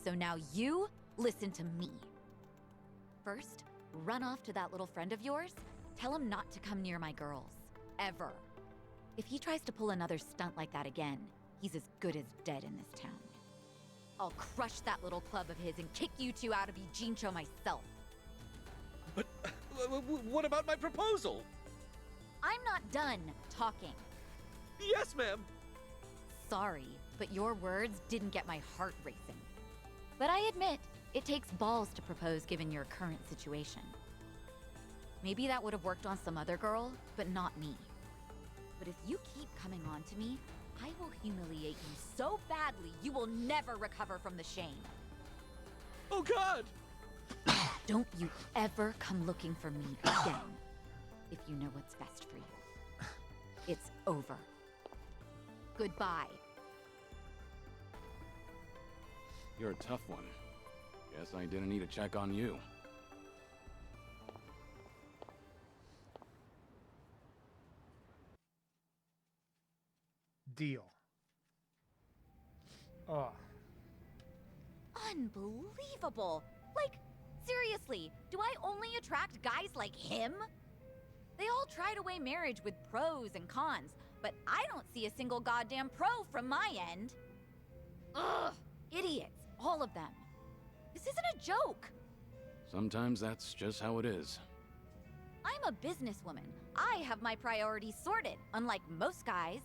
So now you listen to me. First, run off to that little friend of yours. Tell him not to come near my girls. Ever. If he tries to pull another stunt like that again, he's as good as dead in this town. I'll crush that little club of his and kick you two out of Ijincho myself. But what about my proposal? I'm not done talking. Yes, ma'am. Sorry, but your words didn't get my heart racing. But I admit, it takes balls to propose given your current situation. Maybe that would have worked on some other girl, but not me. But if you keep coming on to me, I will humiliate you so badly you will never recover from the shame. Oh, God! Don't you ever come looking for me again, if you know what's best for you. It's over. Goodbye. You're a tough one. Guess I didn't need to check on you. Deal. Oh. Unbelievable! Like, seriously, do I only attract guys like him? They all try to weigh marriage with pros and cons, but I don't see a single goddamn pro from my end. Ugh! Idiots, all of them. This isn't a joke. Sometimes that's just how it is. I'm a businesswoman. I have my priorities sorted, unlike most guys.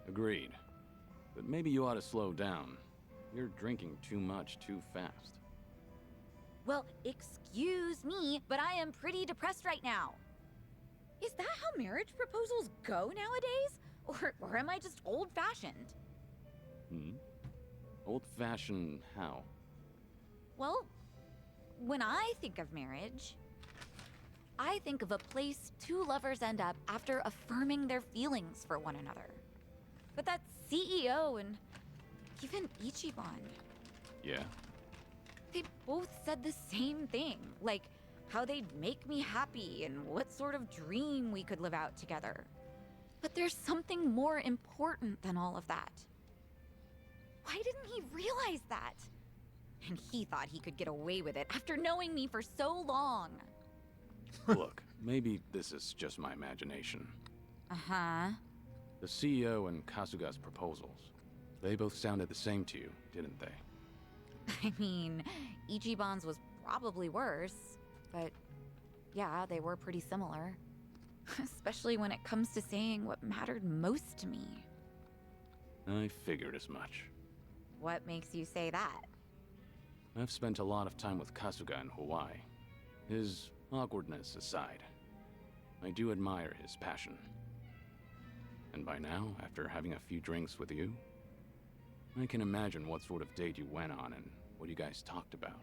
Agreed. But maybe you ought to slow down. You're drinking too much too fast. Well, excuse me, but I am pretty depressed right now. Is that how marriage proposals go nowadays? Or am I just old-fashioned? Old-fashioned how? Well, when I think of marriage, I think of a place two lovers end up after affirming their feelings for one another. But that CEO and even Ichiban, Yeah? they both said the same thing, like how they'd make me happy and what sort of dream we could live out together. But there's something more important than all of that. Why didn't he realize that? And he thought he could get away with it after knowing me for so long. Look, maybe this is just my imagination. Uh-huh. The CEO and Kasuga's proposals, they both sounded the same to you, didn't they? I mean, Ichiban's was probably worse, but yeah, they were pretty similar. Especially when it comes to saying what mattered most to me. I figured as much. What makes you say that? I've spent a lot of time with Kasuga in Hawaii. His awkwardness aside, I do admire his passion. And by now, after having a few drinks with you, I can imagine what sort of date you went on and what you guys talked about.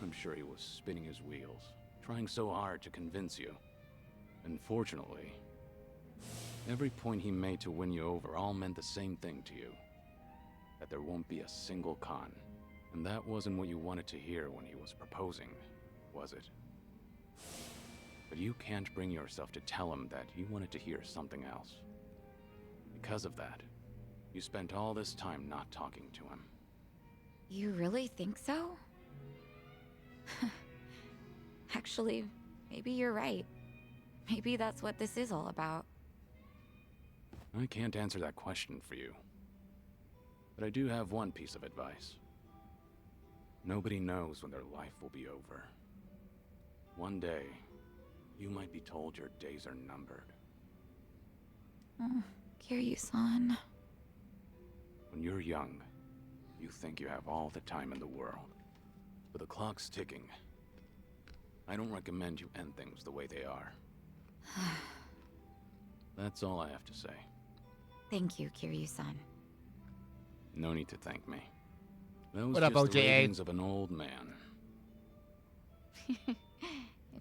I'm sure he was spinning his wheels, trying so hard to convince you. Unfortunately, every point he made to win you over all meant the same thing to you. That there won't be a single con. And that wasn't what you wanted to hear when he was proposing, was it? But you can't bring yourself to tell him that you wanted to hear something else. Because of that, you spent all this time not talking to him. You really think so? Actually, maybe you're right. Maybe that's what this is all about. I can't answer that question for you. But I do have one piece of advice. Nobody knows when their life will be over. One day, you might be told your days are numbered. Kiryu-san. When you're young, you think you have all the time in the world. But the clock's ticking. I don't recommend you end things the way they are. That's all I have to say. Thank you, Kiryu-san. No need to thank me. That was What up, just the OJ8? ravings of an old man. If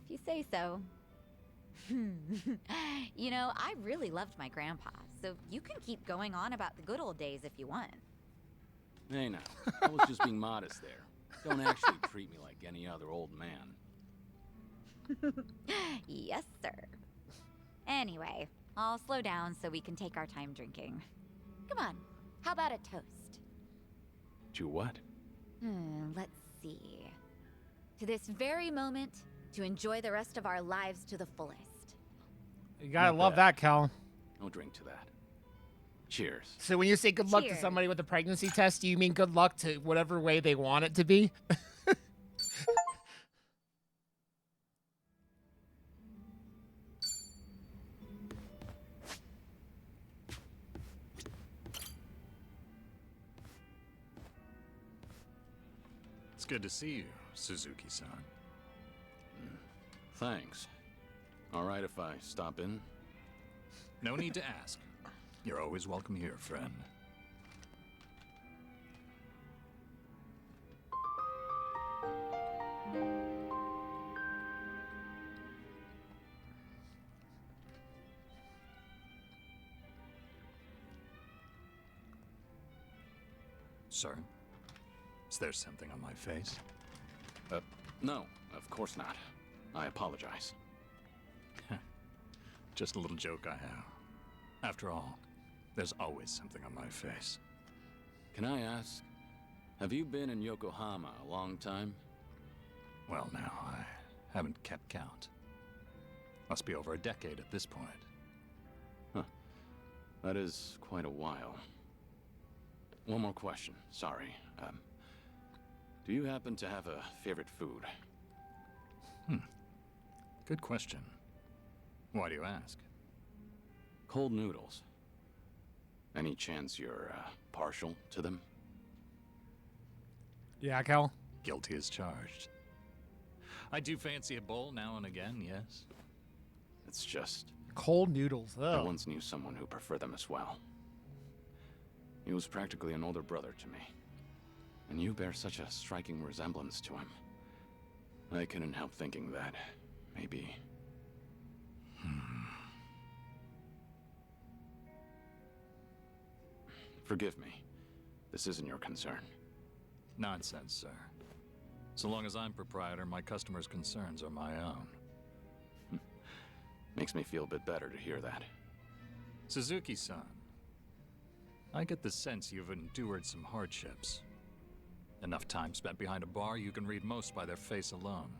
you say so. You know, I really loved my grandpa, so you can keep going on about the good old days if you want. Hey now, I was just being modest there. Don't actually treat me like any other old man. Yes, sir. Anyway, I'll slow down so we can take our time drinking. Come on, how about a toast? To what? Let's see. To this very moment, to enjoy the rest of our lives to the fullest. You gotta Not love bad. that, Cal. No drink to that. Cheers. So when you say good luck to Cheers. somebody with a pregnancy test, do you mean good luck to whatever way they want it to be? It's good to see you, Suzuki-san. Thanks. All right if I stop in? No need to ask. You're always welcome here, friend. Sir, is there something on my face? No, of course not. I apologize. Just a little joke I have. After all, there's always something on my face. Can I ask, have you been in Yokohama a long time? Well, now, I haven't kept count. Must be over a decade at this point. That is quite a while. One more question, sorry. Do you happen to have a favorite food? Good question. Why do you ask? Cold noodles. Any chance you're, partial to them? Yeah, Cal. Guilty as charged. I do fancy a bowl now and again, yes. It's just, Cold noodles. I Oh. once knew someone who preferred them as well. He was practically an older brother to me. And you bear such a striking resemblance to him. I couldn't help thinking that, maybe... Forgive me. This isn't your concern. Nonsense, sir. So long as I'm proprietor, my customers' concerns are my own. Makes me feel a bit better to hear that. Suzuki-san, I get the sense you've endured some hardships. Enough time spent behind a bar, you can read most by their face alone.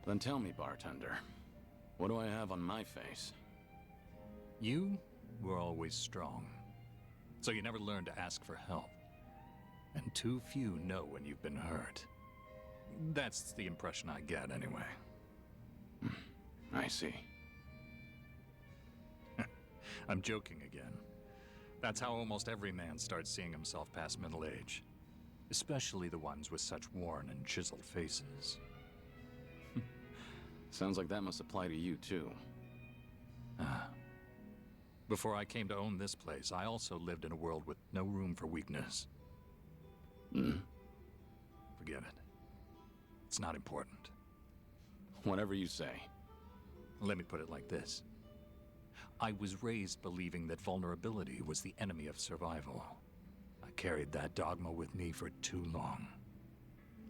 Then tell me, bartender, what do I have on my face? You were always strong. So you never learned to ask for help. And too few know when you've been hurt. That's the impression I get, anyway. I see. I'm joking again. That's how almost every man starts seeing himself past middle age. Especially the ones with such worn and chiseled faces. Sounds like that must apply to you, too. Before I came to own this place, I also lived in a world with no room for weakness. Forget it. It's not important. Whatever you say. Let me put it like this. I was raised believing that vulnerability was the enemy of survival. I carried that dogma with me for too long.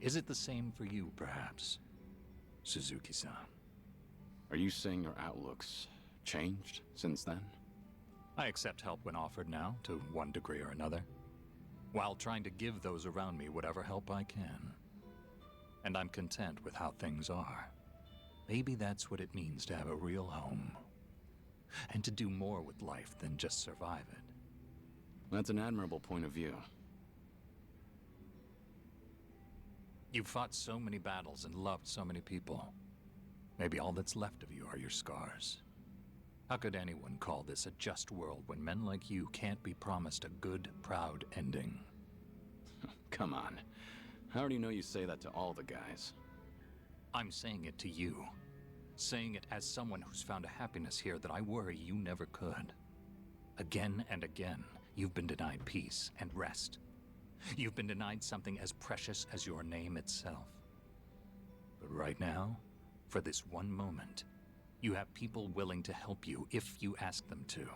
Is it the same for you, perhaps, Suzuki-san? Are you saying your outlook's changed since then? I accept help when offered now, to one degree or another, while trying to give those around me whatever help I can. And I'm content with how things are. Maybe that's what it means to have a real home. And to do more with life than just survive it. That's an admirable point of view. You've fought so many battles and loved so many people. Maybe all that's left of you are your scars. How could anyone call this a just world when men like you can't be promised a good, proud ending? Come on. I already know you say that to all the guys. I'm saying it to you. Saying it as someone who's found a happiness here that I worry you never could. Again and again, you've been denied peace and rest. You've been denied something as precious as your name itself. But right now, for this one moment, you have people willing to help you if you ask them to.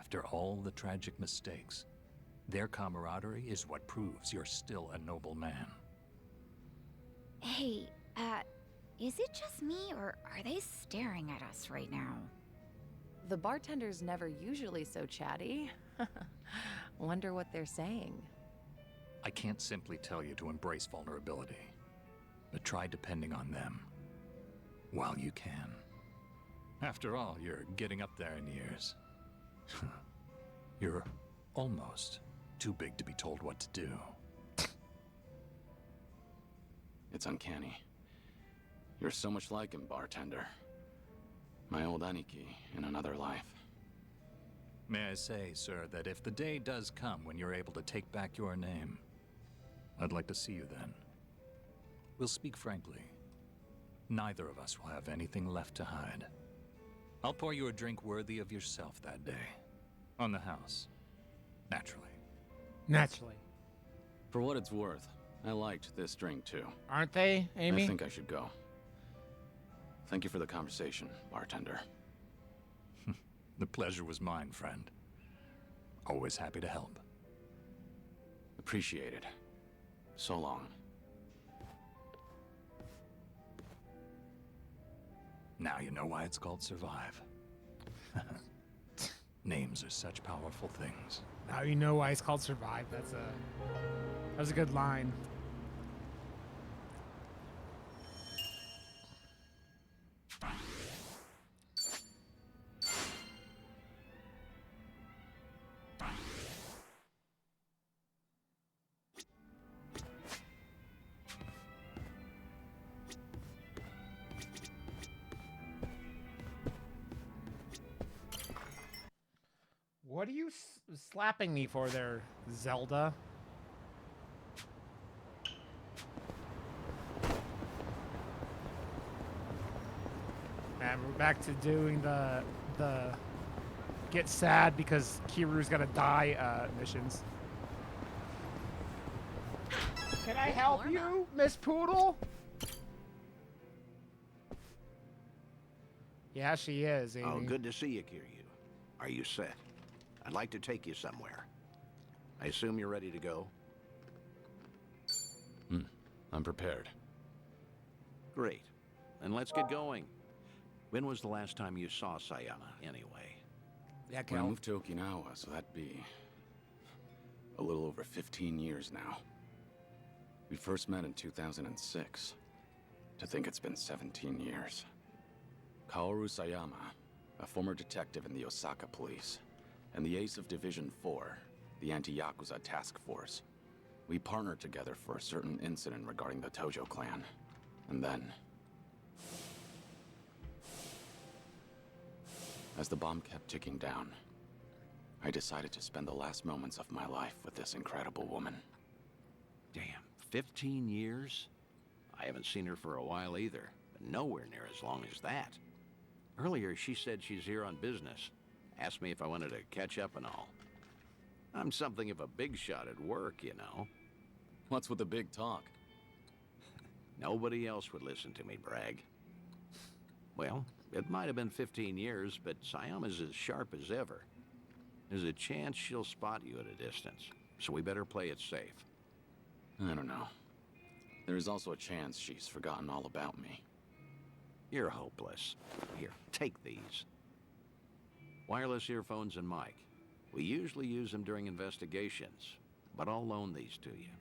After all the tragic mistakes, their camaraderie is what proves you're still a noble man. Hey, is it just me, or are they staring at us right now? The bartender's never usually so chatty. Wonder what they're saying. I can't simply tell you to embrace vulnerability, but try depending on them while you can. After all, you're getting up there in years. You're almost too big to be told what to do. It's uncanny. You're so much like him, bartender. My old Aniki in another life. May I say, sir, that if the day does come when you're able to take back your name, I'd like to see you then. We'll speak frankly. Neither of us will have anything left to hide. I'll pour you a drink worthy of yourself that day. On the house. Naturally. Naturally. For what it's worth, I liked this drink too. Aren't they, Amy? I think I should go. Thank you for the conversation, bartender. The pleasure was mine, friend. Always happy to help. Appreciate it. So long. Now you know why it's called Survive. Names are such powerful things. Now you know why it's called Survive. That's a good line. What are you slapping me for there, Zelda? And we're back to doing the get sad because Kiru's gonna die missions. Can I help you, Miss Poodle? Yeah, she is, Amy. Oh, good to see you, Kiryu. Are you set? I'd like to take you somewhere. I assume you're ready to go? I'm prepared. Great. Then let's get going. When was the last time you saw Sayama, anyway? Yeah, When I Kel. moved to Okinawa, so that'd be a little over 15 years now. We first met in 2006. To think it's been 17 years. Kaoru Sayama, a former detective in the Osaka police, and the ace of Division 4, the anti-Yakuza task force. We partnered together for a certain incident regarding the Tojo clan. And then, as the bomb kept ticking down, I decided to spend the last moments of my life with this incredible woman. Damn, 15 years? I haven't seen her for a while either, but nowhere near as long as that. Earlier, she said she's here on business. Asked me if I wanted to catch up and all. I'm something of a big shot at work, you know. What's with the big talk? Nobody else would listen to me brag. Well, it might have been 15 years, but Sayama's as sharp as ever. There's a chance she'll spot you at a distance, so we better play it safe. I don't know. There is also a chance she's forgotten all about me. You're hopeless. Here, take these. Wireless earphones and mic. We usually use them during investigations, but I'll loan these to you.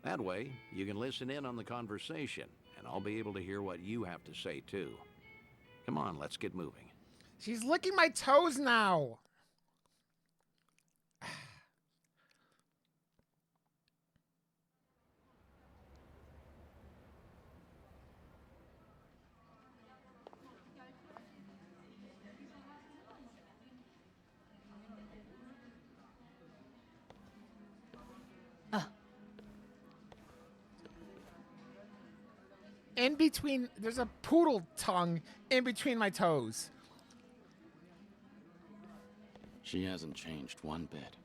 That way, you can listen in on the conversation, and I'll be able to hear what you have to say, too. Come on, let's get moving. She's licking my toes now. In between, there's a poodle tongue in between my toes. She hasn't changed one bit.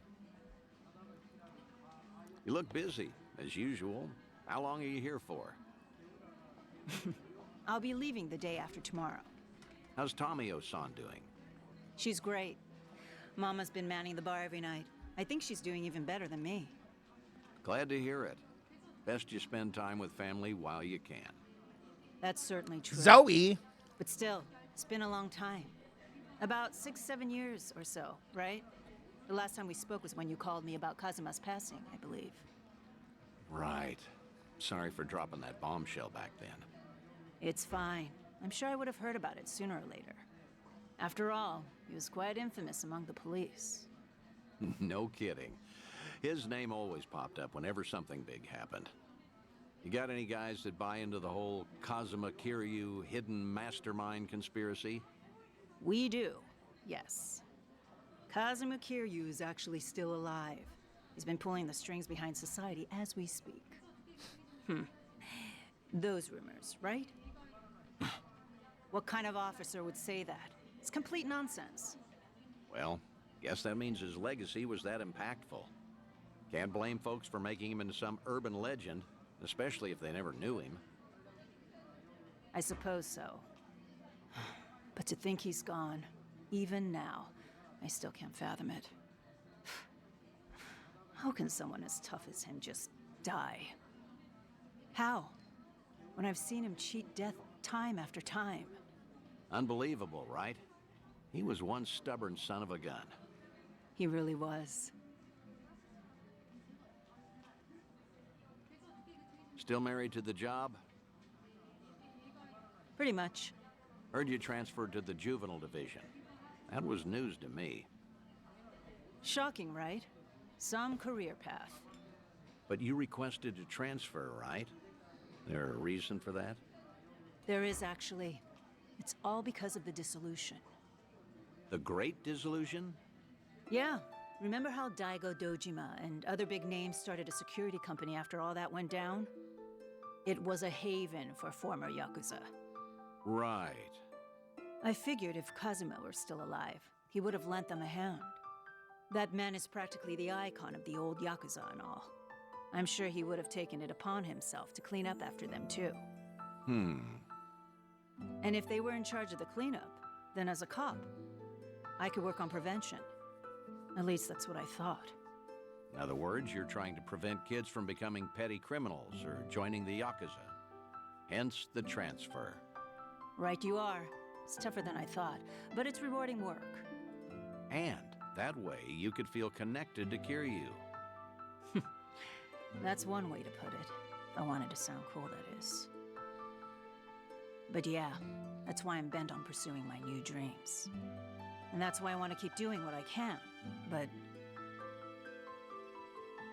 You look busy, as usual. How long are you here for? I'll be leaving the day after tomorrow. How's Tomio-san doing? She's great. Mama's been manning the bar every night. I think she's doing even better than me. Glad to hear it. Best you spend time with family while you can. That's certainly true. Zoe. But still, it's been a long time. About 6-7 years or so, right? The last time we spoke was when you called me about Kazuma's passing, I believe. Right. Sorry for dropping that bombshell back then. It's fine. I'm sure I would have heard about it sooner or later. After all, he was quite infamous among the police. No kidding. His name always popped up whenever something big happened. You got any guys that buy into the whole Kazuma Kiryu hidden mastermind conspiracy? We do, yes. Kazuma Kiryu is actually still alive. He's been pulling the strings behind society as we speak. Those rumors, right? What kind of officer would say that? It's complete nonsense. Well, guess that means his legacy was that impactful. Can't blame folks for making him into some urban legend, especially if they never knew him. I suppose so. But to think he's gone, even now, I still can't fathom it. How can someone as tough as him just die? How? When I've seen him cheat death time after time. Unbelievable, right? He was one stubborn son of a gun. He really was. Still married to the job? Pretty much. Heard you transferred to the juvenile division. That was news to me. Shocking, right? Some career path. But you requested to transfer, right? There a reason for that? There is actually. It's all because of the dissolution. The Great Dissolution? Yeah. Remember how Daigo Dojima and other big names started a security company after all that went down? It was a haven for former Yakuza. Right. I figured if Kazuma were still alive, he would have lent them a hand. That man is practically the icon of the old Yakuza and all. I'm sure he would have taken it upon himself to clean up after them too. And if they were in charge of the cleanup, then as a cop, I could work on prevention. At least that's what I thought. In other words, you're trying to prevent kids from becoming petty criminals or joining the Yakuza. Hence the transfer. Right you are. It's tougher than I thought, but it's rewarding work. And that way you could feel connected to Kiryu. That's one way to put it. If I wanted to sound cool, that is. But yeah, that's why I'm bent on pursuing my new dreams. And that's why I want to keep doing what I can. But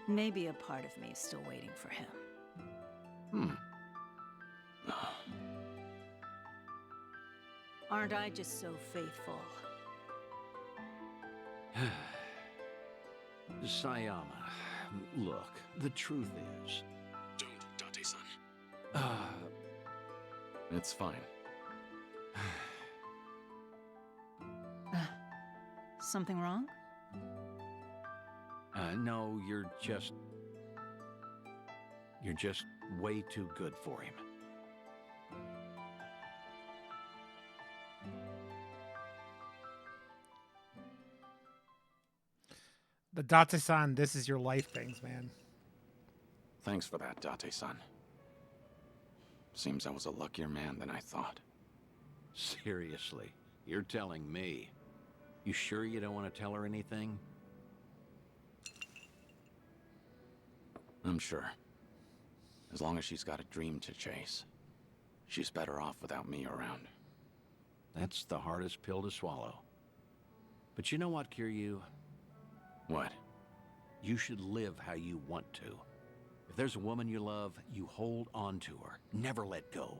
maybe a part of me is still waiting for him. Aren't I just so faithful? Sayama, look, the truth is... Don't, Date-san. It's fine. Something wrong? No, you're just way too good for him. The Date-san, this is your life things, man. Thanks for that, Date-san. Seems I was a luckier man than I thought. Seriously, you're telling me. You sure you don't want to tell her anything? I'm sure. As long as she's got a dream to chase. She's better off without me around. That's the hardest pill to swallow. But you know what, Kiryu? What? You should live how you want to. If there's a woman you love, you hold on to her. Never let go.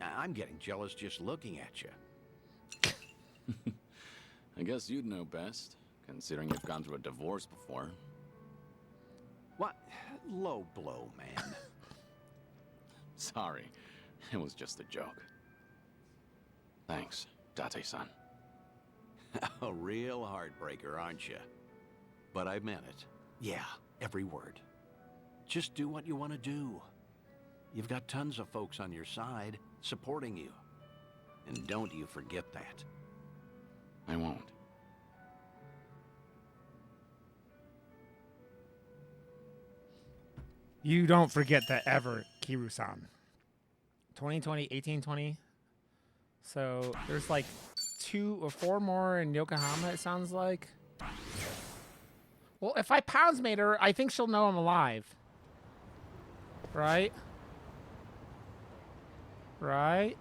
I'm getting jealous just looking at you. I guess you'd know best, considering you've gone through a divorce before. What? Low blow, man. Sorry, it was just a joke. Thanks, Date-san. A real heartbreaker, aren't you? But I meant it. Yeah, every word. Just do what you want to do. You've got tons of folks on your side, supporting you. And don't you forget that. I won't. You don't forget that ever, Kiryu-san. 2020, 1820. So there's like 2 or 4 more in Yokohama, it sounds like. Well, if I pounds mate her, I think she'll know I'm alive. Right? Right?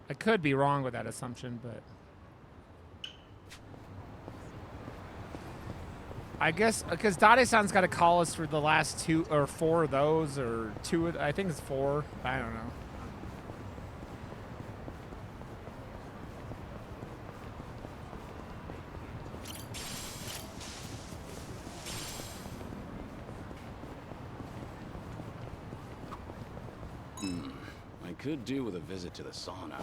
I could be wrong with that assumption, but... I guess, because Dade-san's got to call us for the last 2 or 4 of those, or 2, I think it's 4. I don't know. I could do with a visit to the sauna.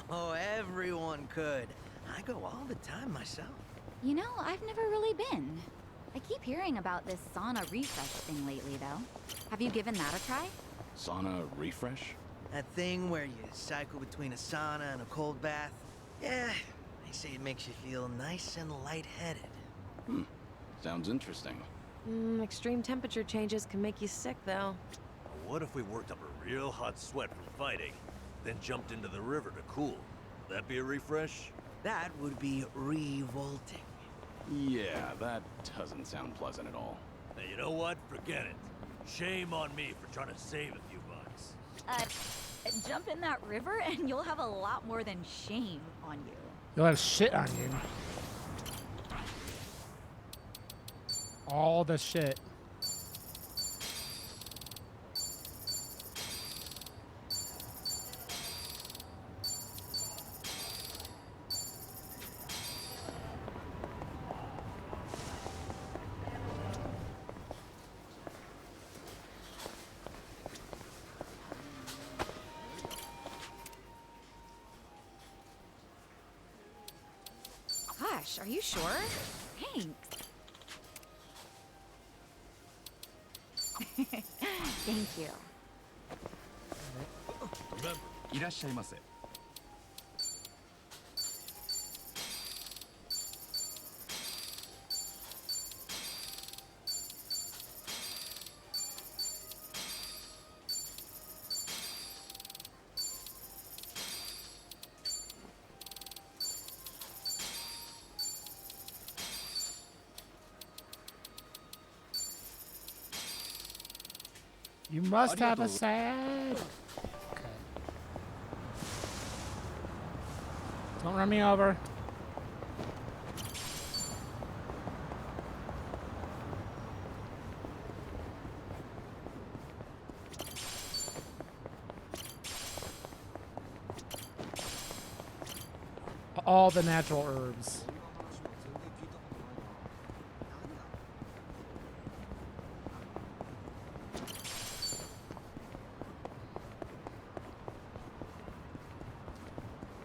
Oh, everyone could. I go all the time myself. You know, I've never really been. I keep hearing about this sauna refresh thing lately, though. Have you given that a try? Sauna refresh? That thing where you cycle between a sauna and a cold bath. Yeah, they say it makes you feel nice and lightheaded. Sounds interesting. Extreme temperature changes can make you sick, though. What if we worked up a real hot sweat from fighting, then jumped into the river to cool? Would that be a refresh? That would be revolting. Yeah, that doesn't sound pleasant at all. Now, you know what? Forget it. Shame on me for trying to save a few bucks. Jump in that river and you'll have a lot more than shame on you. You'll have shit on you. All the shit. Gosh, are you sure? Thanks. Thank you. いらっしゃいませ。You must have a sad. Okay. Don't run me over. All the natural herbs.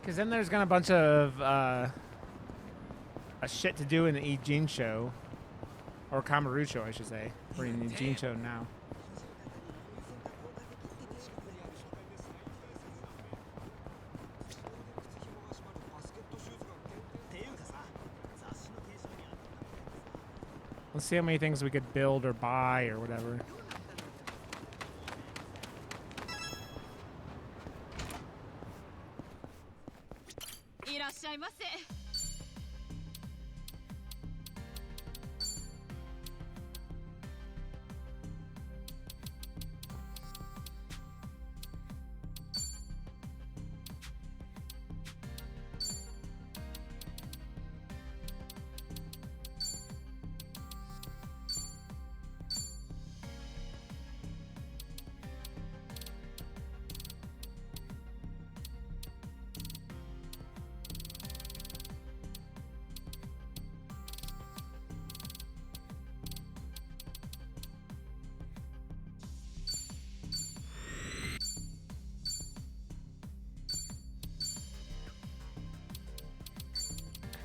Because then there's gonna a bunch of a shit to do in the Ijin show, or Kamaru show, I should say. We're in the Ijin show now. Let's see how many things we could build or buy or whatever.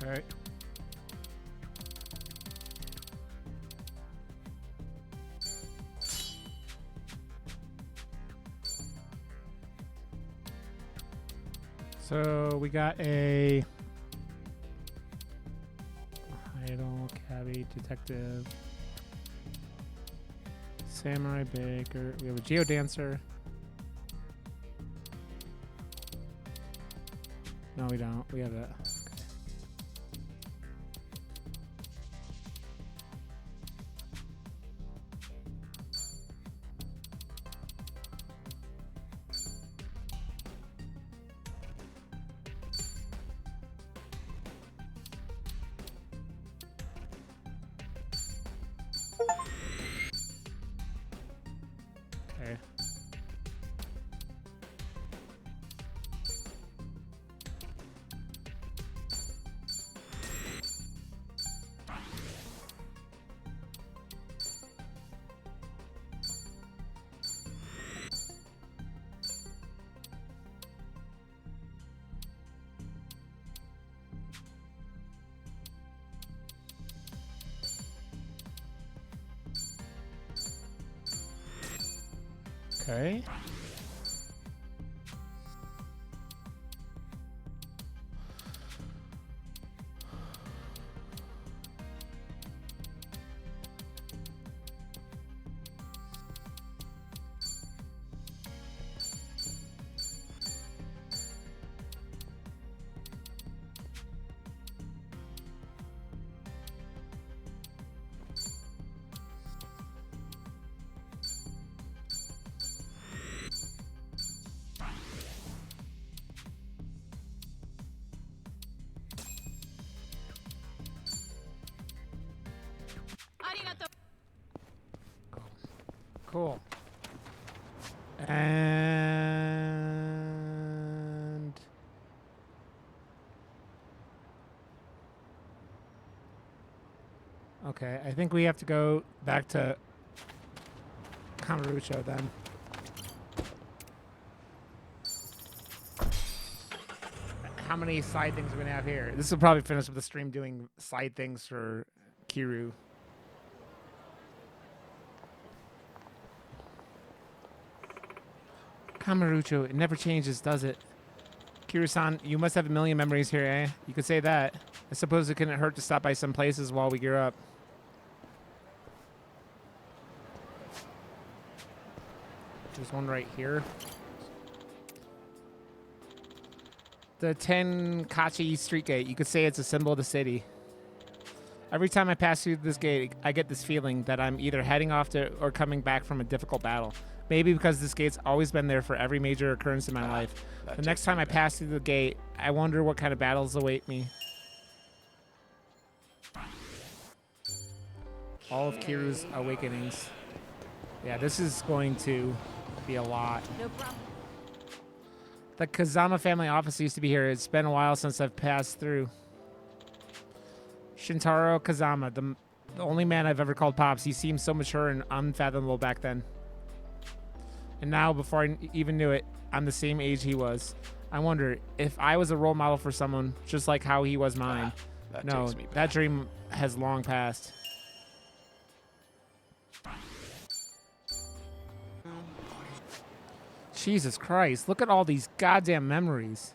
Okay. So we got a idol, cabbie, detective, samurai baker. We have a geodancer. No, we don't. We have that. Okay. Okay. Cool. And okay, I think we have to go back to Kamurocho then. How many side things are we gonna have here? This will probably finish with the stream doing side things for Kiryu. Kamurocho, it never changes, does it? Kiryu-san, you must have a million memories here, eh? You could say that. I suppose it couldn't hurt to stop by some places while we gear up. There's one right here. The Tenkachi Street Gate. You could say it's a symbol of the city. Every time I pass through this gate, I get this feeling that I'm either heading off to or coming back from a difficult battle. Maybe because this gate's always been there for every major occurrence in my life. The next time I pass through the gate, I wonder what kind of battles await me. All of Kiryu's awakenings. Yeah, this is going to be a lot. No problem. The Kazama family office used to be here. It's been a while since I've passed through. Shintaro Kazama, the only man I've ever called Pops. He seemed so mature and unfathomable back then. And now, before I even knew it, I'm the same age he was. I wonder if I was a role model for someone, just like how he was mine. No, that dream has long passed. Jesus Christ, look at all these goddamn memories.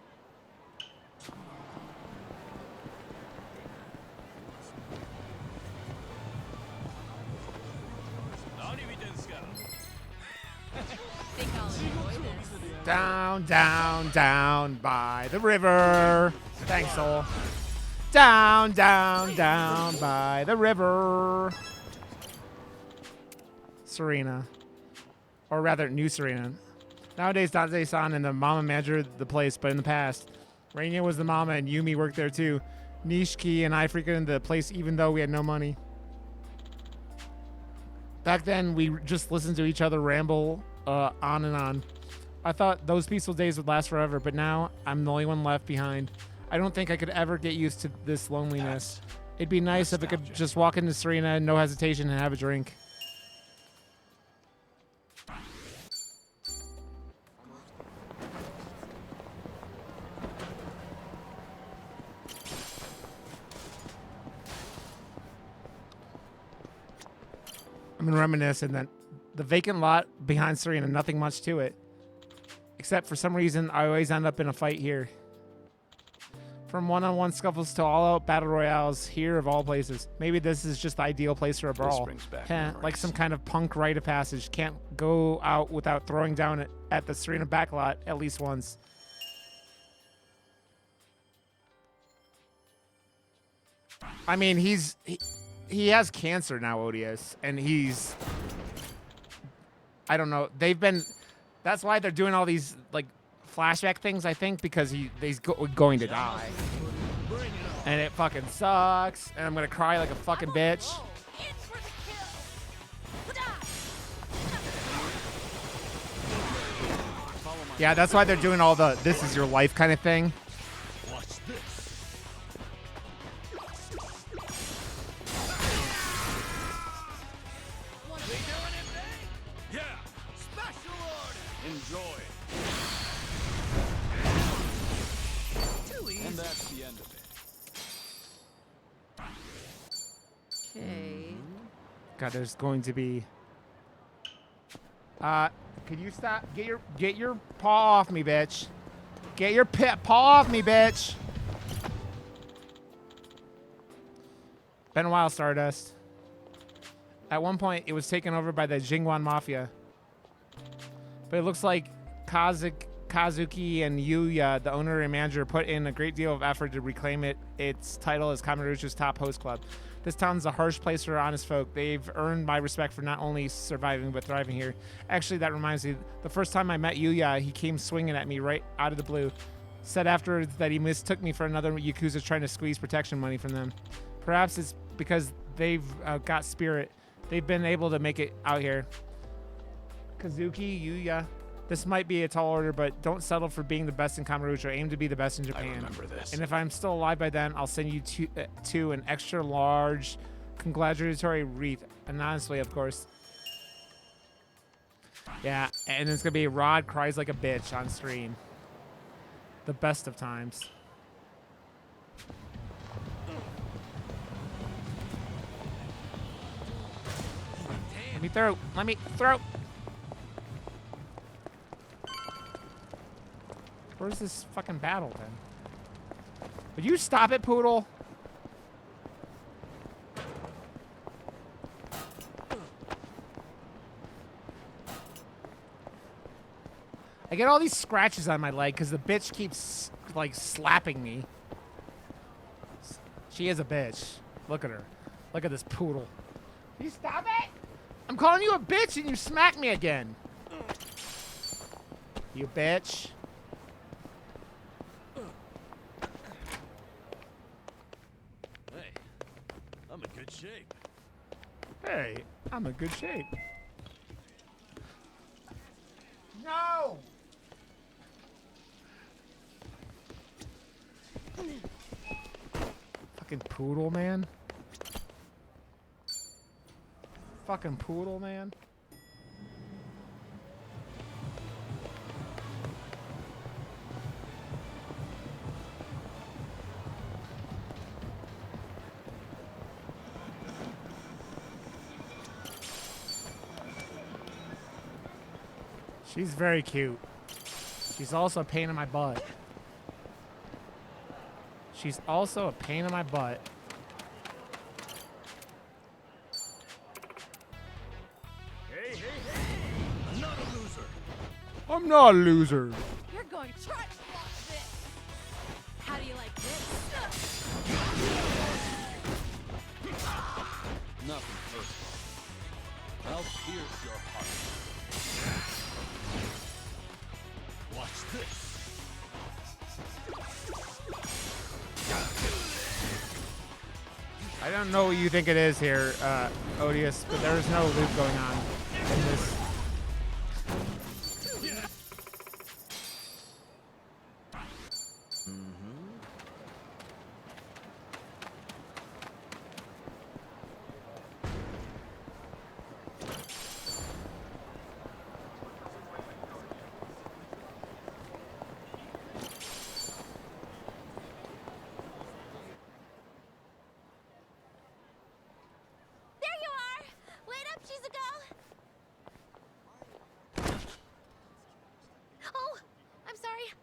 Down, down, down by the river. Thanks, Soul. Down, down, down by the river. Serena. Or rather, new Serena. Nowadays, Dante-san and the mama manager the place, but in the past, Rainier was the mama and Yumi worked there too. Nishiki and I frequented the place even though we had no money. Back then, we just listened to each other ramble on and on. I thought those peaceful days would last forever, but now I'm the only one left behind. I don't think I could ever get used to this loneliness. It'd be nice if I could just walk into Serena, no hesitation, and have a drink. I'm gonna reminisce, and then the vacant lot behind Serena, nothing much to it. Except for some reason, I always end up in a fight here. From one-on-one scuffles to all-out battle royales here of all places. Maybe this is just the ideal place for a brawl. Like some kind of punk rite of passage. Can't go out without throwing down at the Serena backlot at least once. I mean, he has cancer now, Odious, and he's, I don't know. That's why they're doing all these like flashback things, I think, because he's going to die, and it fucking sucks, and I'm gonna cry like a fucking bitch. Yeah, that's why they're doing all the "this is your life" kind of thing. Watch this. Yeah, special order. Enjoy. And that's the end of it. Okay. God, there's going to be. Could you stop? Get your paw off me, bitch. Get your paw off me, bitch. Been a while, Stardust. At one point, it was taken over by the Jingwan Mafia. But it looks like Kazuki and Yuya, the owner and manager, put in a great deal of effort to reclaim its title as Kamurocho's top host club. This town's a harsh place for honest folk. They've earned my respect for not only surviving, but thriving here. Actually, that reminds me, the first time I met Yuya, he came swinging at me right out of the blue. Said afterwards that he mistook me for another Yakuza trying to squeeze protection money from them. Perhaps it's because they've got spirit. They've been able to make it out here. Kazuki, Yuya. This might be a tall order, but don't settle for being the best in Kamurocho. Aim to be the best in Japan. I remember this. And if I'm still alive by then, I'll send you to an extra large congratulatory wreath. Anonymously, of course. Yeah, and it's going to be Rod cries like a bitch on stream. The best of times. Let me throw. Where's this fucking battle then? Would you stop it, Poodle? I get all these scratches on my leg because the bitch keeps like slapping me. She is a bitch. Look at her. Look at this poodle. Can you stop it? I'm calling you a bitch and you smack me again. You bitch. I'm in good shape. Hey, I'm in good shape. No! Fucking poodle, man. Fucking poodle, man. She's very cute. She's also a pain in my butt. She's also a pain in my butt. Hey, hey, hey! I'm not a loser. I'm not a loser. You're going to try to block this. How do you like this? Nothing personal. I'll pierce your heart. Watch this. I don't know what you think it is here, Odious, but there is no loop going on in this.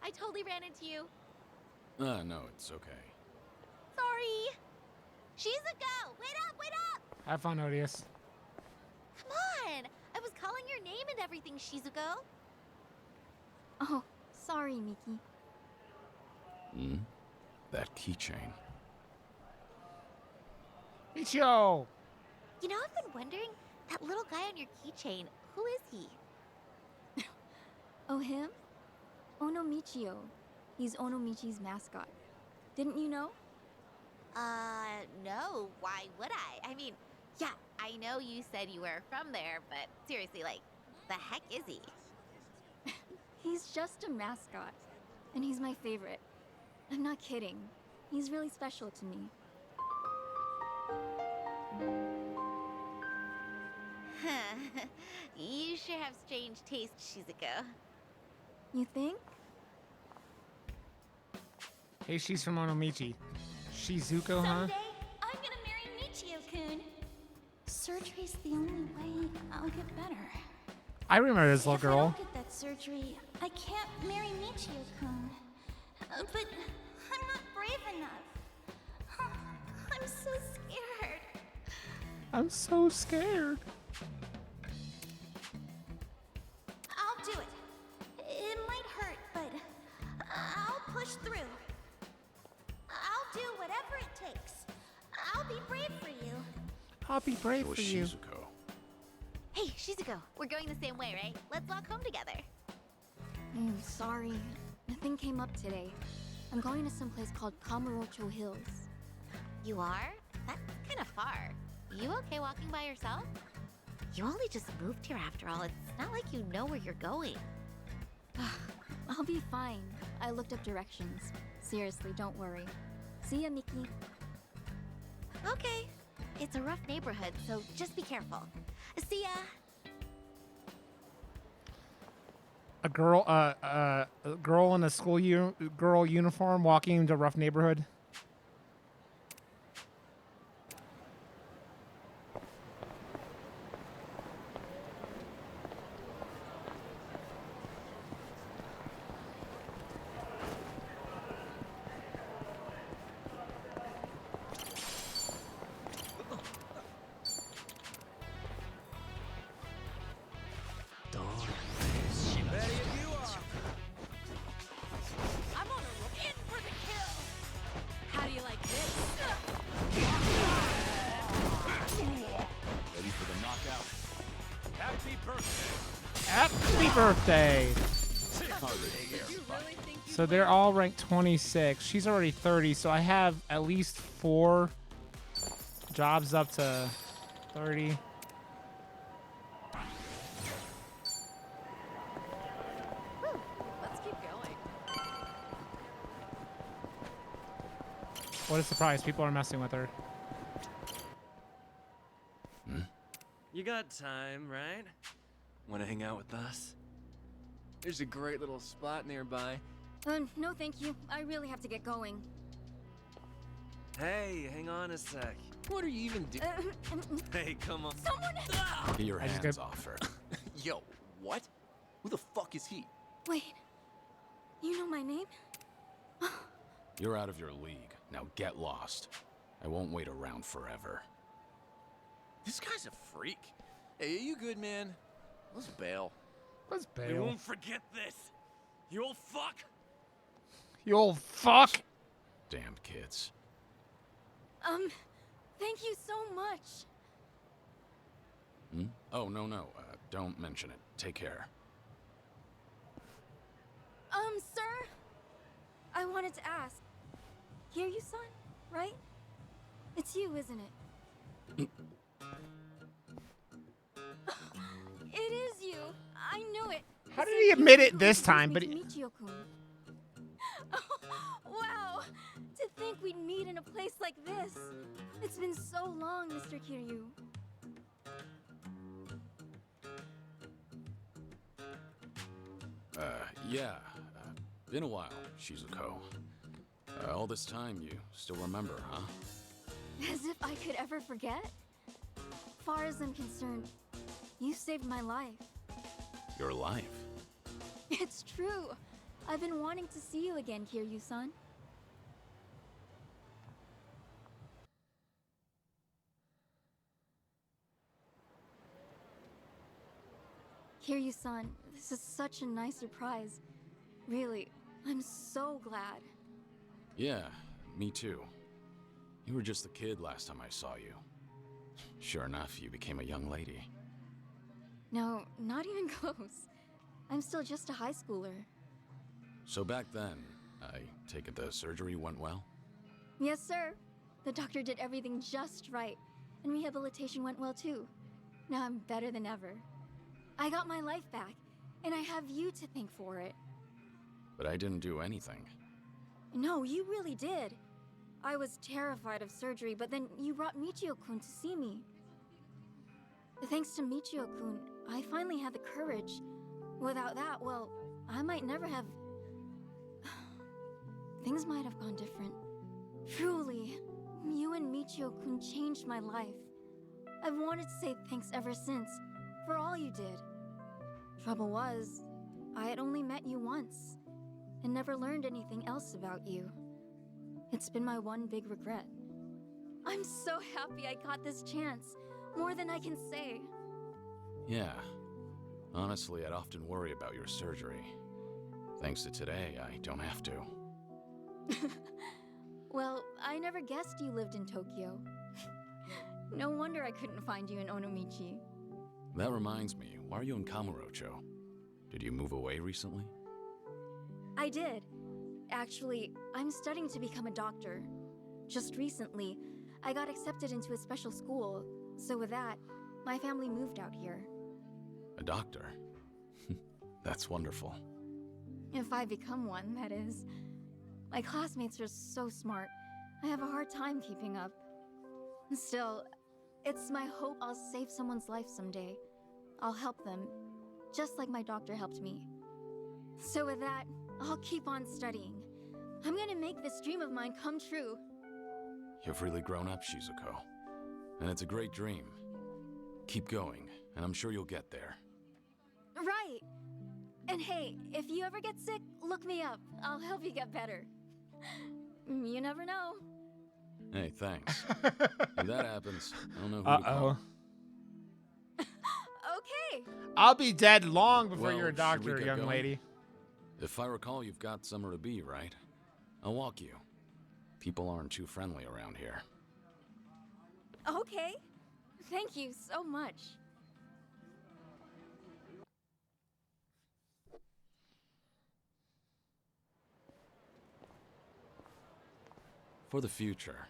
I totally ran into you. No, it's okay. Sorry. Shizuko, wait up! Have fun, Odious. Come on! I was calling your name and everything, Shizuko. Oh, sorry, Miki. That keychain. Michio! You know, I've been wondering, that little guy on your keychain, who is he? Oh, him? Onomichio. He's Onomichi's mascot. Didn't you know? No. Why would I? I mean, yeah, I know you said you were from there, but seriously, like, the heck is he? He's just a mascot. And he's my favorite. I'm not kidding. He's really special to me. You sure have strange taste, Shizuko. You think? Hey, she's from Onomichi. Shizuko, huh? Someday, I'm gonna marry Michio-kun. Surgery's the only way I'll get better. I remember this little If I girl. don't get that surgery, I can't marry Michio-kun. But I'm not brave enough. I'm so scared. I'm so scared. I'll do it. It might hurt, but I'll push through. I'll do whatever it takes. I'll be brave for you. I'll be brave It was for you. Shizuko. Hey, Shizuko, we're going the same way, right? Let's walk home together. Sorry. Nothing came up today. I'm going to some place called Kamurocho Hills. You are? That's kind of far. You okay walking by yourself? You only just moved here after all. It's not like you know where you're going. I'll be fine. I looked up directions. Seriously, don't worry. See ya, Miki. Okay. It's a rough neighborhood, so just be careful. See ya. A girl in a school girl uniform walking into a rough neighborhood. I'm on a in for the kill. How do you like this? Ready for the knockout. Happy birthday. Happy birthday! So they're all ranked 26. She's already 30, so I have at least 4 jobs up to 30. Let's keep going. What a surprise, people are messing with her. You got time, right? Want to hang out with us? There's a great little spot nearby. No thank you. I really have to get going. Hey, hang on a sec. What are you even doing? Hey, come on. Someone! Get your I just hands got- off her. Yo, what? Who the fuck is he? Wait. You know my name? You're out of your league. Now get lost. I won't wait around forever. This guy's a freak. Hey, are you good, man? Let's bail. Let's We bail. won't forget this. You old fuck. You old fuck! Damned kids. Thank you so much. Hmm? Oh, no. Don't mention it. Take care. Sir? I wanted to ask. Kiryu-san, right? It's you, isn't it? It is you. I knew it. How did he admit it this time? But Michio-kun. Wow. To think we'd meet in a place like this. It's been so long, Mr. Kiryu. Yeah. Been a while, Shizuko. All this time, you still remember, huh? As if I could ever forget. Far as I'm concerned, you saved my life. Your life. It's true. I've been wanting to see you again, Kiryu-san. Kiryu-san, this is such a nice surprise. Really, I'm so glad. Yeah, me too. You were just a kid last time I saw you. Sure enough, you became a young lady. No, not even close. I'm still just a high schooler. So back then, I take it the surgery went well? Yes, sir. The doctor did everything just right, and rehabilitation went well too. Now I'm better than ever. I got my life back, and I have you to thank for it. But I didn't do anything. No, you really did. I was terrified of surgery, but then you brought Michio-kun to see me. Thanks to Michio-kun, I finally had the courage. Without that, well, I might never have... Things might have gone different. Truly, you and Michio-kun changed my life. I've wanted to say thanks ever since, for all you did. Trouble was, I had only met you once, and never learned anything else about you. It's been my one big regret. I'm so happy I got this chance, more than I can say. Yeah. Honestly, I'd often worry about your surgery. Thanks to today, I don't have to. Well, I never guessed you lived in Tokyo. No wonder I couldn't find you in Onomichi. That reminds me, why are you in Kamurocho? Did you move away recently? I did. Actually, I'm studying to become a doctor. Just recently, I got accepted into a special school, so with that, my family moved out here. A doctor? That's wonderful. If I become one, that is. My classmates are so smart, I have a hard time keeping up. Still, it's my hope I'll save someone's life someday. I'll help them, just like my doctor helped me. So with that, I'll keep on studying. I'm gonna make this dream of mine come true. You've really grown up, Shizuko. And it's a great dream. Keep going, and I'm sure you'll get there. Right! And hey, if you ever get sick, look me up. I'll help you get better. You never know. Hey, thanks. If that happens, I don't know who to call. Okay! I'll be dead long before Well, you're a should we doctor, get young going? lady. If I recall, you've got somewhere to be, right? I'll walk you. People aren't too friendly around here. Okay. Thank you so much. For the future,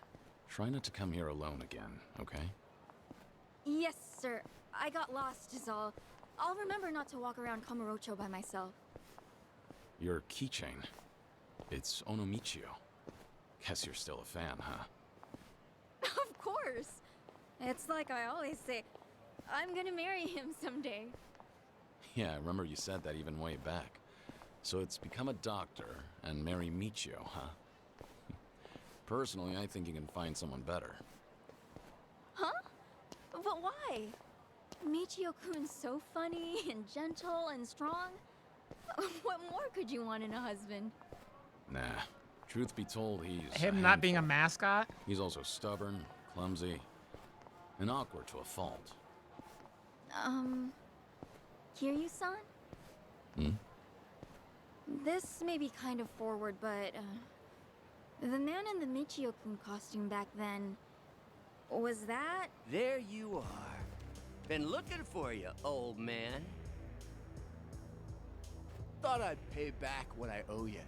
try not to come here alone again, okay? Yes, sir. I got lost is all. I'll remember not to walk around Kamurocho by myself. Your keychain. It's Onomichio. Guess you're still a fan, huh? Of course. It's like I always say, I'm gonna marry him someday. Yeah, I remember you said that even way back. So it's become a doctor and marry Michio, huh? Personally, I think you can find someone better. Huh? But why? Michio-kun's so funny and gentle and strong. What more could you want in a husband? Nah. Truth be told, he's Him not being a mascot? He's also stubborn, clumsy, and awkward to a fault. Kiryu-san? Hmm? This may be kind of forward, but, the man in the Michio-kun costume back then, was that? There you are. Been looking for you, old man. Thought I'd pay back what I owe you.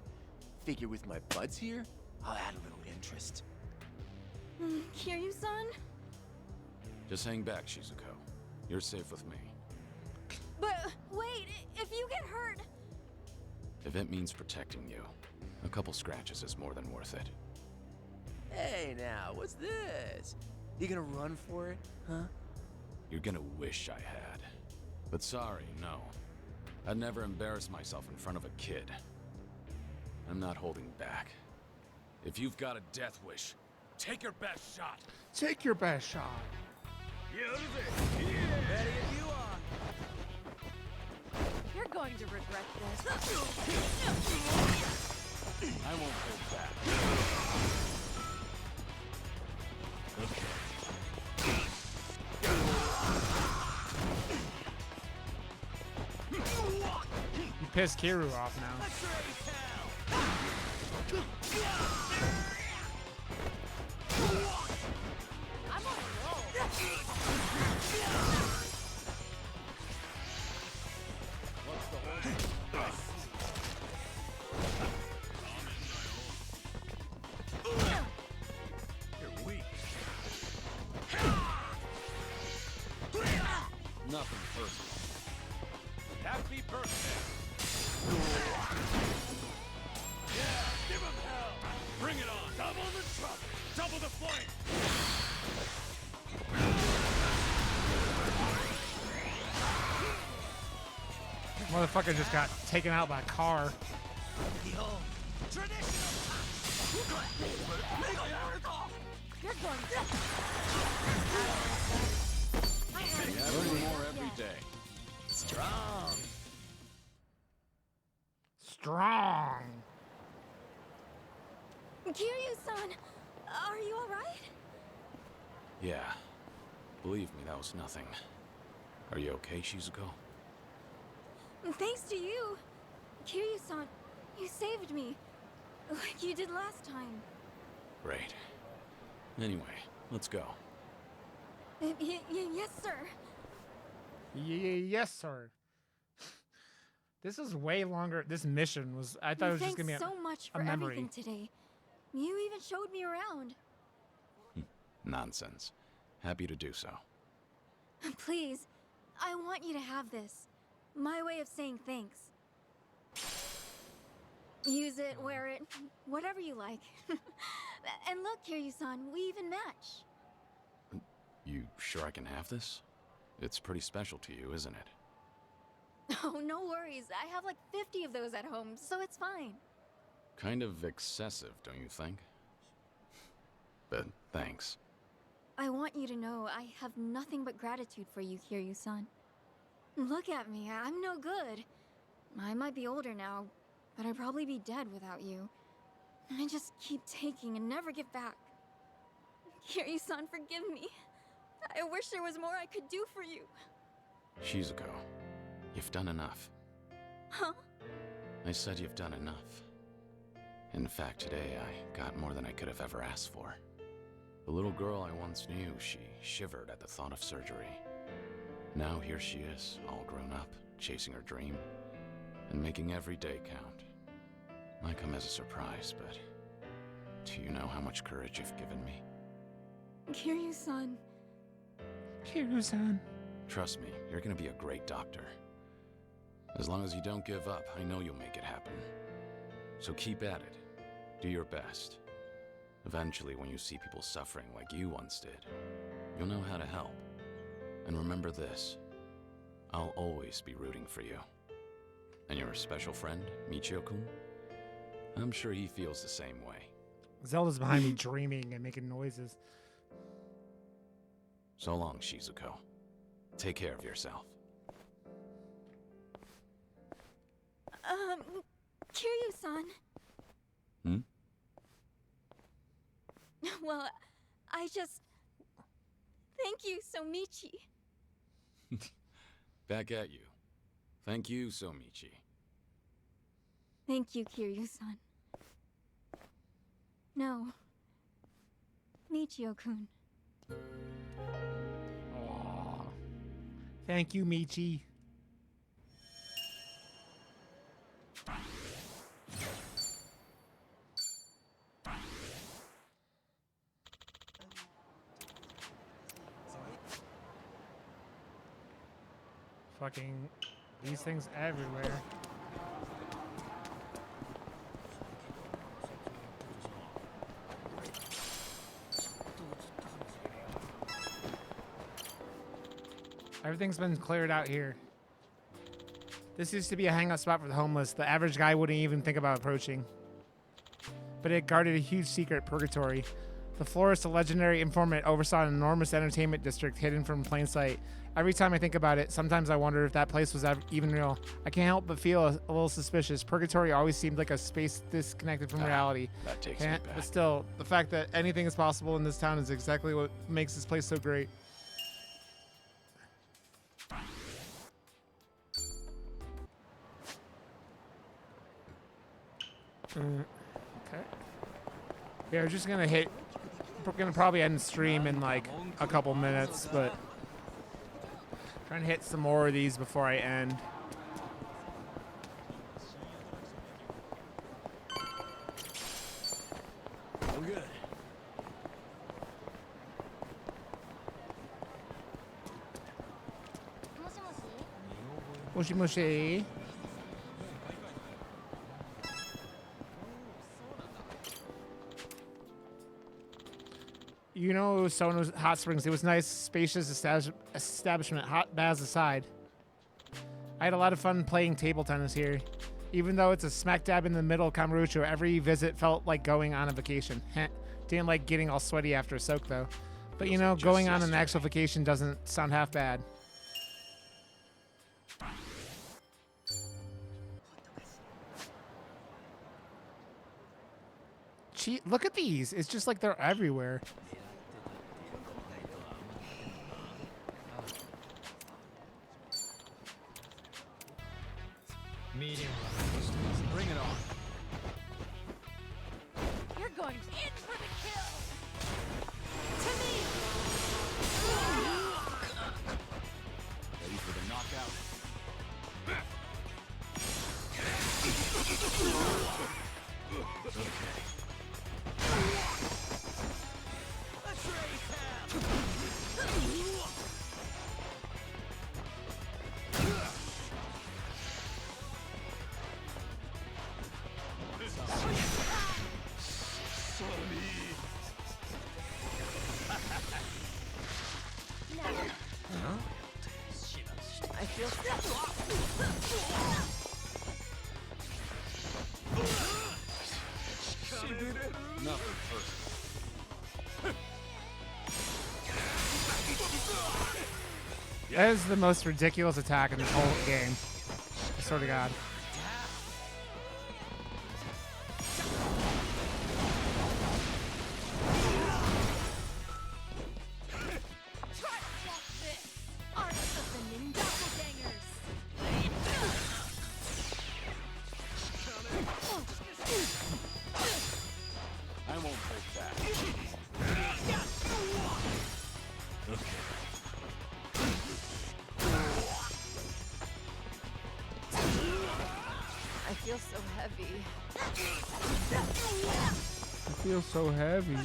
Figure with my buds here, I'll add a little interest. Kiryu-san? Just hang back, Shizuko. You're safe with me. But, wait, if you get hurt... If it means protecting you, a couple scratches is more than worth it. Hey now, what's this? You gonna run for it, huh? You're gonna wish I had. But sorry, no. I'd never embarrass myself in front of a kid. I'm not holding back. If you've got a death wish, take your best shot. Take your best shot. Ready if you are. You're going to regret this. I won't hold back. You pissed Kiru off now. nothing personal. Happy birthday! Yeah, give him hell! Bring it on! Double the trouble! Double the flank! Motherfucker just got taken out by a car. The old traditional You're going Learning more every day. strong. Strong. Kiryu-san, are you alright? Yeah. Believe me, that was nothing. Are you okay, Shizuko? Thanks to you. Kiryu-san, you saved me. Like you did last time. Great. Anyway, let's go. Yes, sir. Yes, sir. This is way longer. This mission was. I thought it was just gonna be Thanks so much for a memory. everything today. You even showed me around. Nonsense. Happy to do so. Please, I want you to have this. My way of saying thanks. Use it, wear it, whatever you like. And look, Kiryu-san, we even match. You sure I can have this? It's pretty special to you, isn't it? Oh, no worries. I have like 50 of those at home, so it's fine. Kind of excessive, don't you think? But thanks. I want you to know I have nothing but gratitude for you, Kiryu-san. Look at me, I'm no good. I might be older now, but I'd probably be dead without you. I just keep taking and never give back. Kiryu-san, forgive me. I wish there was more I could do for you. Shizuko, you've done enough. Huh? I said you've done enough. In fact, today I got more than I could have ever asked for. The little girl I once knew, she shivered at the thought of surgery. Now here she is, all grown up, chasing her dream, and making every day count. Might come as a surprise, but do you know how much courage you've given me? Kiryu-san. Kiryu-san. Trust me, you're gonna be a great doctor. As long as you don't give up, I know you'll make it happen. So keep at it. Do your best. Eventually, when you see people suffering like you once did, you'll know how to help. And remember this, I'll always be rooting for you. And your special friend, Michio-kun? I'm sure he feels the same way. Zelda's behind me dreaming and making noises. So long, Shizuko. Take care of yourself. Kiryu-san. Hmm? Well, I just... Thank you, Somichi. Back at you. Thank you, Somichi. Thank you, Kiryu-san. No. Michio-kun. Thank you, Michi. Fucking these things everywhere. Everything's been cleared out here. This used to be a hangout spot for the homeless. The average guy wouldn't even think about approaching. But it guarded a huge secret purgatory. The florist, a legendary informant, oversaw an enormous entertainment district hidden from plain sight. Every time I think about it, sometimes I wonder if that place was even real. I can't help but feel a little suspicious. Purgatory always seemed like a space disconnected from reality. That takes me back. But still, the fact that anything is possible in this town is exactly what makes this place so great. Okay. Yeah, we're just gonna hit. We're gonna probably end the stream in like a couple minutes, but trying to hit some more of these before I end. We're good. Moshi moshi. You know, Sono's Hot Springs. It was nice, spacious establishment, hot baths aside. I had a lot of fun playing table tennis here. Even though it's a smack dab in the middle of Kamurocho, every visit felt like going on a vacation. Didn't like getting all sweaty after a soak, though. But you know, going on an actual vacation doesn't sound half bad. Look at these. It's just like they're everywhere. Medium. Bring it on. You're going in for the kill. To me. Ready for the knockout? I feel She did it. Nothing personal. That is the most ridiculous attack in this whole game. I swear to God. I won't hold back. I feel so heavy. I feel so heavy.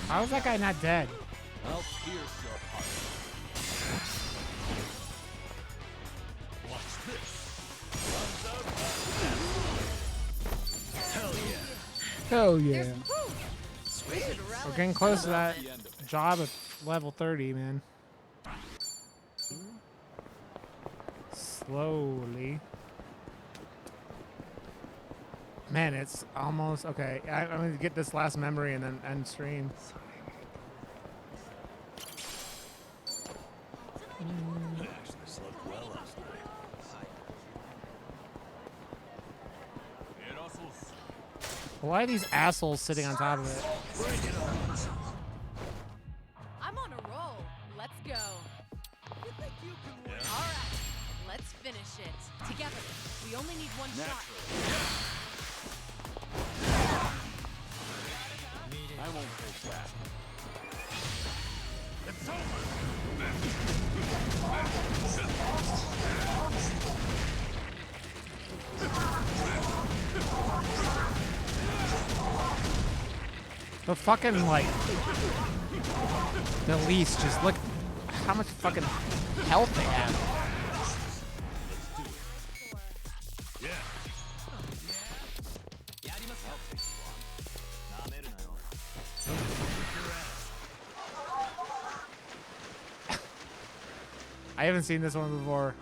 How is that guy not dead? I'll pierce your heart. Watch this. Hell yeah. We're getting close to that job at level 30, man. Slowly. Man, it's almost... Okay, I'm going to get this last memory and then end stream. Actually slept well last night. Why are these assholes sitting on top of it? I'm on a roll. Let's go. All right, let's finish it together. We only need one shot. I won't hold back. It's over. The fucking, like... The least, just look how much fucking health they have. I haven't seen this one before.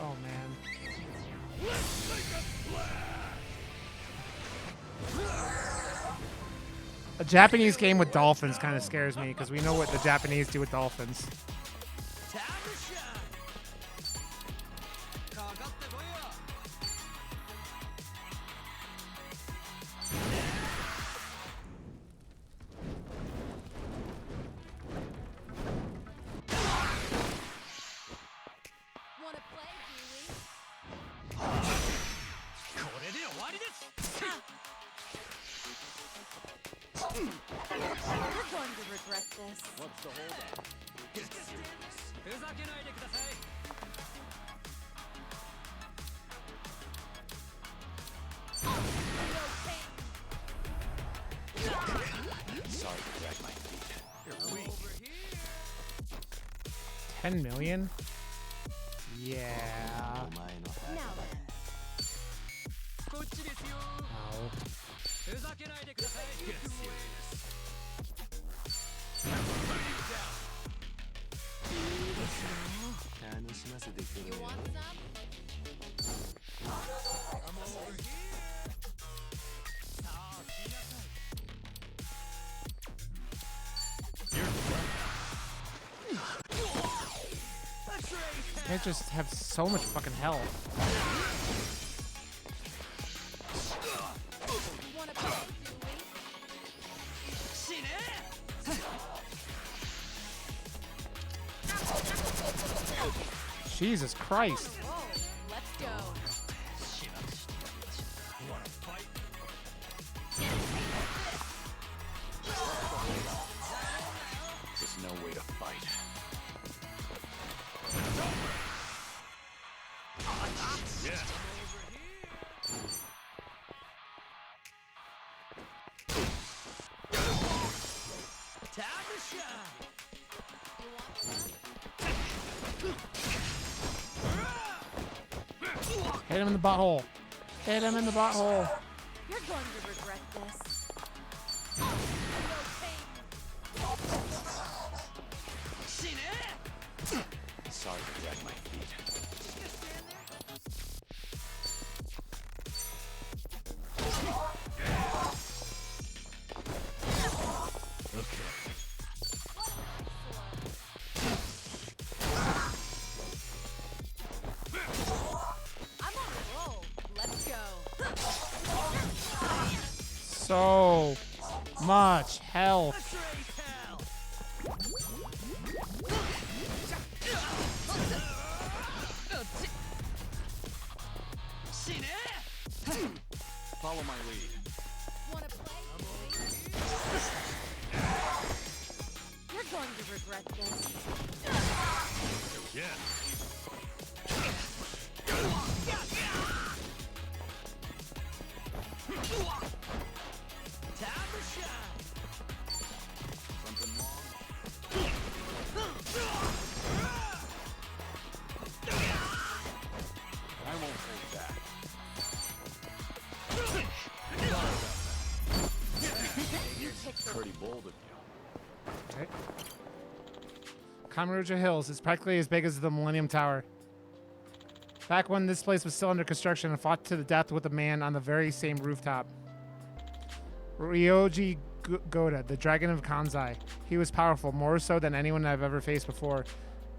Oh man. A Japanese game with dolphins kind of scares me because we know what the Japanese do with dolphins. Wanna play, do we? going to regret this. What's the holdup? Get serious. Sorry to drag my feet. You're weak. 10 million? Yeah. Now then. Ow. Get serious. You want some? I'm over here. They just have so much fucking health. Wanna play, do we? Jesus Christ. Whoa, let's go. Wanna fight? There's no way to fight. Yeah. Time to shine. You want some? Hit him in the butthole. Hit him in the butthole. You're going to regret this. Sorry to drag my feet. I'm on a roll. Let's go. So much health. Follow my lead. Wanna play? You're going to regret this. Yeah. Time to shine. Something wrong? I won't hold back. Pretty bold of you. Okay. Kamaruja Hills is practically as big as the Millennium Tower. Back when this place was still under construction, I fought to the death with a man on the very same rooftop. Ryoji Goda, the Dragon of Kanzai. He was powerful, more so than anyone I've ever faced before.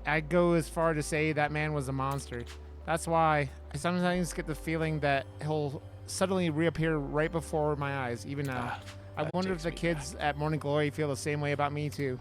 I'd go as far to say that man was a monster. That's why I sometimes get the feeling that he'll suddenly reappear right before my eyes, even now. I That wonder if takes the me kids at Morning Glory feel the same way about me too.